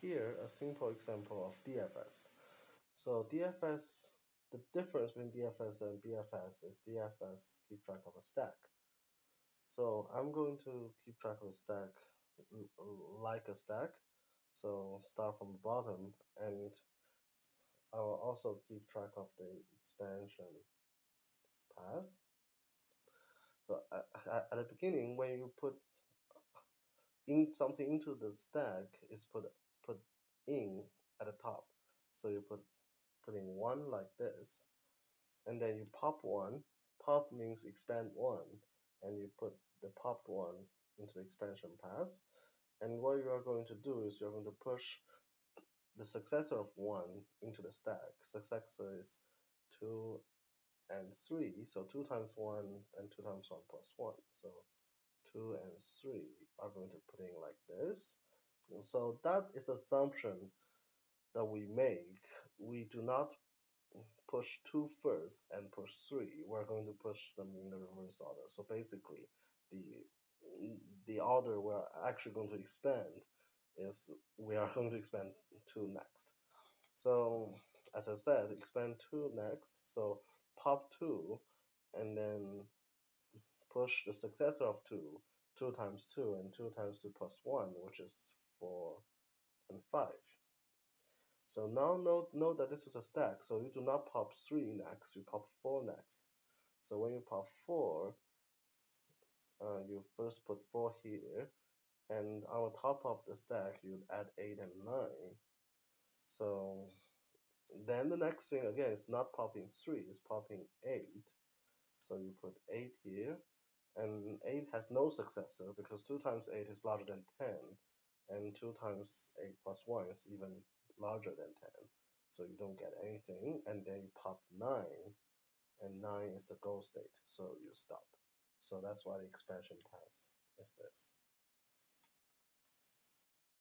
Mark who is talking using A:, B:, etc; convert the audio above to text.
A: Here, a simple example of DFS. So DFS, the difference between DFS and BFS is DFS keep track of a stack. So I'm going to keep track of a stack like a stack. So start from the bottom, and I will also keep track of the expansion path. So at the beginning, when you put in something into the stack, is put in at the top. So you put in one like this, and then you pop one. Pop means expand one, and you put the popped one into the expansion path. And what you are going to do is you're going to push the successor of 1 into the stack. Successor is 2 and 3, so 2 times 1 and 2 times 1 plus 1. So 2 and 3 are going to put in like this. So that is assumption that we make. We do not push 2 first and push 3. We're going to push them in the reverse order. So basically, the the order we're actually going to expand is we are going to expand 2 next. So as I said, expand 2 next. So pop 2 and then push the successor of 2, 2 times 2 and 2 times 2 plus 1, which is 4 and 5. So now note that this is a stack, so you do not pop 3 next, you pop 4 next. So when you pop 4, you first put 4 here, and on top of the stack, you add 8 and 9. So then the next thing again is not popping 3, it's popping 8. So you put 8 here, and 8 has no successor because 2 times 8 is larger than 10, and 2 times 8 plus 1 is even larger than 10. So you don't get anything, and then you pop 9, and 9 is the goal state, so you stop. So that's why the expansion pass is this.